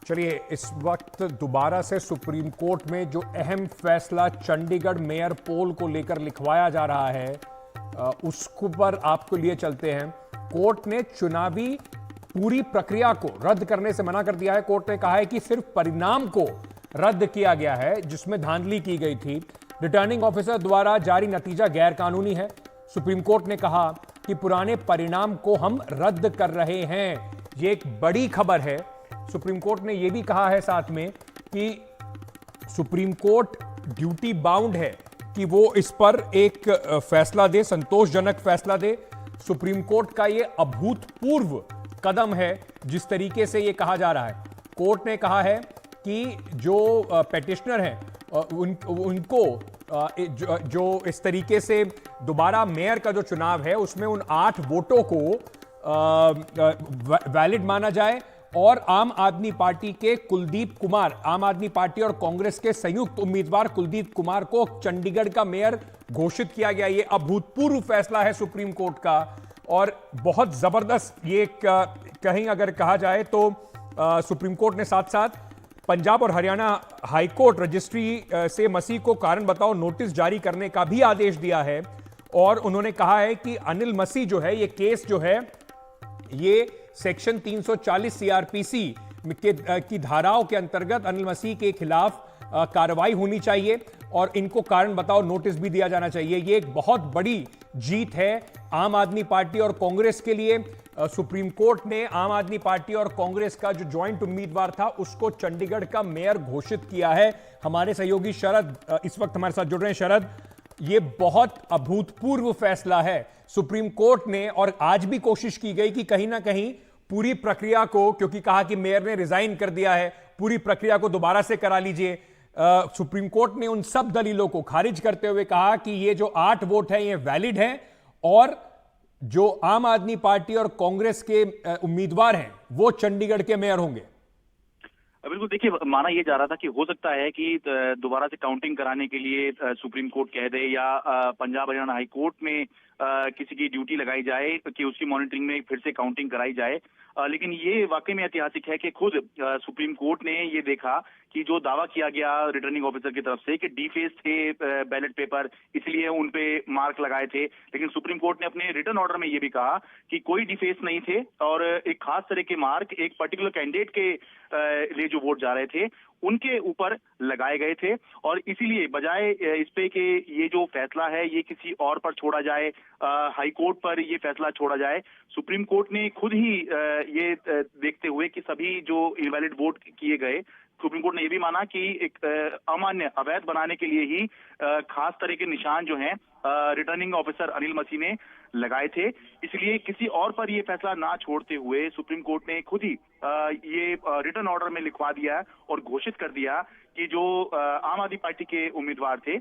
चलिए, इस वक्त दोबारा से सुप्रीम कोर्ट में जो अहम फैसला चंडीगढ़ मेयर पोल को लेकर लिखवाया जा रहा है, उसको पर आपको लिए चलते हैं। कोर्ट ने चुनावी पूरी प्रक्रिया को रद्द करने से मना कर दिया है। कोर्ट ने कहा है कि सिर्फ परिणाम को रद्द किया गया है जिसमें धांधली की गई थी। रिटर्निंग ऑफिसर द्वारा जारी नतीजा गैर कानूनी है। सुप्रीम कोर्ट ने कहा कि पुराने परिणाम को हम रद्द कर रहे हैं। यह एक बड़ी खबर है। सुप्रीम कोर्ट ने यह भी कहा है साथ में कि सुप्रीम कोर्ट ड्यूटी बाउंड है कि वो इस पर एक फैसला दे, संतोषजनक फैसला दे। सुप्रीम कोर्ट का यह अभूतपूर्व कदम है जिस तरीके से यह कहा जा रहा है। कोर्ट ने कहा है कि जो पेटिशनर हैं उनको जो इस तरीके से दोबारा मेयर का जो चुनाव है उसमें उन 8 वोटों को वैलिड माना जाए और आम आदमी पार्टी के कुलदीप कुमार, आम आदमी पार्टी और कांग्रेस के संयुक्त उम्मीदवार कुलदीप कुमार को चंडीगढ़ का मेयर घोषित किया गया। यह अभूतपूर्व फैसला है सुप्रीम कोर्ट का और बहुत जबरदस्त। ये कहीं अगर कहा जाए तो सुप्रीम कोर्ट ने साथ साथ पंजाब और हरियाणा हाईकोर्ट रजिस्ट्री से मसीह को कारण बताओ नोटिस जारी करने का भी आदेश दिया है। और उन्होंने कहा है कि अनिल मसीह जो है, ये केस जो है, ये सेक्शन 340 सीआरपीसी की धाराओं के अंतर्गत अनिल मसीह के खिलाफ कार्रवाई होनी चाहिए और इनको कारण बताओ नोटिस भी दिया जाना चाहिए। ये एक बहुत बड़ी जीत है आम आदमी पार्टी और कांग्रेस के लिए। सुप्रीम कोर्ट ने आम आदमी पार्टी और कांग्रेस का जो ज्वाइंट उम्मीदवार था उसको चंडीगढ़ का मेयर घोषित किया है। हमारे सहयोगी शरद इस वक्त हमारे साथ जुड़ रहे हैं। शरद, ये बहुत अभूतपूर्व फैसला है सुप्रीम कोर्ट ने, और आज भी कोशिश की गई कि कहीं ना कहीं पूरी प्रक्रिया को, क्योंकि कहा कि मेयर ने रिजाइन कर दिया है, पूरी प्रक्रिया को दोबारा से करा लीजिए। सुप्रीम कोर्ट ने उन सब दलीलों को खारिज करते हुए कहा कि ये जो 8 वोट हैं ये वैलिड हैं और जो आम आदमी पार्टी और कांग्रेस के उम्मीदवार हैं वो चंडीगढ़ के मेयर होंगे। बिल्कुल, देखिए, माना यह जा रहा था कि हो सकता है कि दोबारा से काउंटिंग कराने के लिए सुप्रीम कोर्ट कह दे या पंजाब हरियाणा हाई कोर्ट में किसी की ड्यूटी लगाई जाए कि उसकी मॉनिटरिंग में फिर से काउंटिंग कराई जाए। लेकिन ये वाकई में ऐतिहासिक है कि खुद सुप्रीम कोर्ट ने ये देखा कि जो दावा किया गया रिटर्निंग ऑफिसर की तरफ से कि डीफेस थे बैलेट पेपर, इसलिए उन पे मार्क लगाए थे, लेकिन सुप्रीम कोर्ट ने अपने रिटर्न ऑर्डर में ये भी कहा कि कोई डीफेस नहीं थे और एक खास तरह के मार्क एक पर्टिकुलर कैंडिडेट के लिए जो वोट जा रहे थे उनके ऊपर लगाए गए थे। और इसीलिए बजाय इस पे कि ये जो फैसला है ये किसी और पर छोड़ा जाए, हाई कोर्ट पर ये फैसला छोड़ा जाए, सुप्रीम कोर्ट ने खुद ही ये देखते हुए कि सभी जो इनवैलिड वोट किए गए, सुप्रीम कोर्ट ने यह भी माना कि एक अमान्य अवैध बनाने के लिए ही खास तरह के निशान जो हैं रिटर्निंग ऑफिसर अनिल मसीह ने लगाए थे। इसलिए किसी और पर यह फैसला ना छोड़ते हुए सुप्रीम कोर्ट ने खुद ही ये रिटर्न ऑर्डर में लिखवा दिया और घोषित कर दिया कि जो आम आदमी पार्टी के उम्मीदवार थे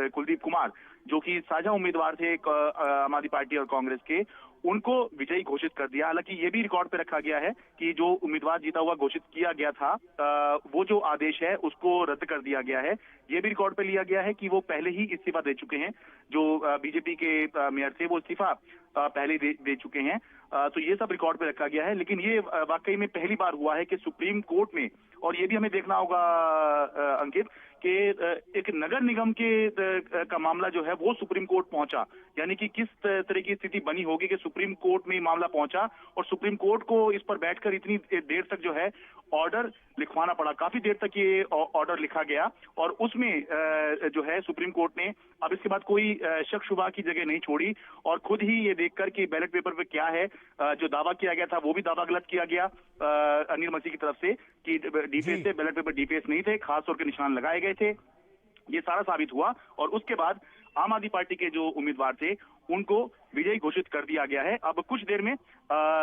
कुलदीप कुमार, जो कि साझा उम्मीदवार थे आम आदमी पार्टी और कांग्रेस के, उनको विजयी घोषित कर दिया। हालांकि ये भी रिकॉर्ड पे रखा गया है कि जो उम्मीदवार जीता हुआ घोषित किया गया था वो जो आदेश है उसको रद्द कर दिया गया है। ये भी रिकॉर्ड पे लिया गया है कि वो पहले ही इस्तीफा दे चुके हैं। जो बीजेपी के मेयर थे वो इस्तीफा पहले दे चुके हैं। तो ये सब रिकॉर्ड पे रखा गया है। लेकिन ये वाकई में पहली बार हुआ है कि सुप्रीम कोर्ट में, और ये भी हमें देखना होगा अंकित, कि एक नगर निगम के का मामला जो है वो सुप्रीम कोर्ट पहुंचा, यानी कि किस तरह की स्थिति बनी होगी कि सुप्रीम कोर्ट में मामला पहुंचा और सुप्रीम कोर्ट को इस पर बैठकर इतनी देर तक जो है ऑर्डर लिखवाना पड़ा। काफी देर तक ये ऑर्डर लिखा गया और उसमें जो है सुप्रीम कोर्ट ने अब इसके बाद कोई शक शुबा की जगह नहीं छोड़ी और खुद ही ये देखकर कि बैलेट पेपर पे क्या है, जो दावा किया गया था वो भी दावा गलत किया गया अनिल मसीह की तरफ से कि डीफेस थे, बैलेट पेपर डीफेस नहीं थे, खास तौर के निशान लगाए गए थे। ये सारा साबित हुआ और उसके बाद आम आदमी पार्टी के जो उम्मीदवार थे उनको विजयी घोषित कर दिया गया है। अब कुछ देर में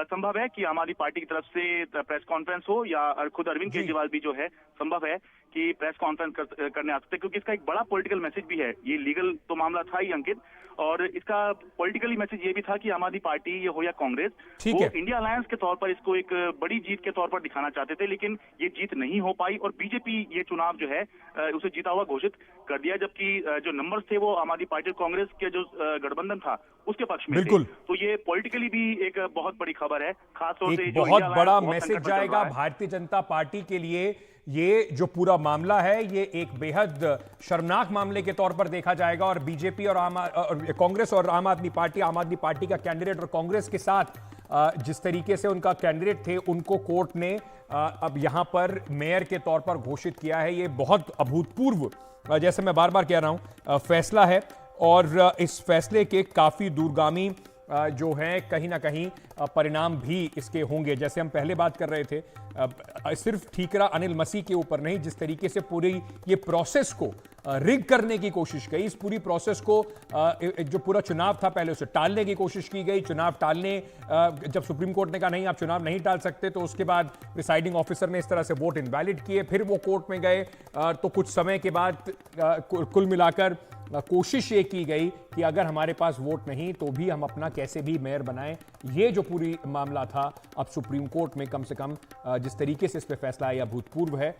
संभव है कि आम आदमी पार्टी की तरफ से प्रेस कॉन्फ्रेंस हो या खुद अरविंद केजरीवाल भी जो है संभव है कि प्रेस कॉन्फ्रेंस करने आ सकते हैं, क्योंकि इसका एक बड़ा पॉलिटिकल मैसेज भी है। ये लीगल तो मामला था ही अंकित, और इसका पॉलिटिकली मैसेज ये भी था कि आम आदमी पार्टी ये हो या कांग्रेस, वो इंडिया अलायंस के तौर पर इसको एक बड़ी जीत के तौर पर दिखाना चाहते थे, लेकिन ये जीत नहीं हो पाई और बीजेपी ये चुनाव जो है उसे जीता हुआ घोषित कर दिया, जबकि जो नंबर्स थे वो आम आदमी पार्टी और कांग्रेस के जो गठबंधन था उसके पक्ष में थे। बिल्कुल। तो ये पॉलिटिकली भी एक बहुत बड़ी खबर है, खासतौर से एक जो बहुत इंडिया बड़ा बहुत मैसेज संकट में चल जाएगा रहा है। भारतीय जनता पार्टी के लिए। ये जो पूरा मामला है ये एक बेहद शर्मनाक मामले के तौर पर देखा जाएगा और बीजेपी और कांग्रेस और आम आदमी पार्टी का कैंडिडेट और कांग्रेस के साथ जिस तरीके से उनका कैंडिडेट थे उनको कोर्ट ने अब यहां पर मेयर के तौर पर घोषित किया है। ये बहुत अभूतपूर्व, जैसे मैं बार बार कह रहा हूं, फैसला है और इस फैसले के काफी दूरगामी जो है कहीं ना कहीं परिणाम भी इसके होंगे। जैसे हम पहले बात कर रहे थे, सिर्फ ठीकरा अनिल मसीह के ऊपर नहीं, जिस तरीके से पूरी ये प्रोसेस को रिग करने की कोशिश की, इस पूरी प्रोसेस को जो पूरा चुनाव था पहले उसे टालने की कोशिश की गई। चुनाव टालने जब सुप्रीम कोर्ट ने कहा नहीं आप चुनाव नहीं टाल सकते, तो उसके बाद प्रिसाइडिंग ऑफिसर ने इस तरह से वोट इनवैलिड किए, फिर वो कोर्ट में गए। तो कुछ समय के बाद कुल मिलाकर कोशिश ये की गई कि अगर हमारे पास वोट नहीं तो भी हम अपना कैसे भी मेयर बनाएं। ये जो पूरी मामला था अब सुप्रीम कोर्ट में कम से कम जिस तरीके से इस पे फैसला आया अभूतपूर्व है।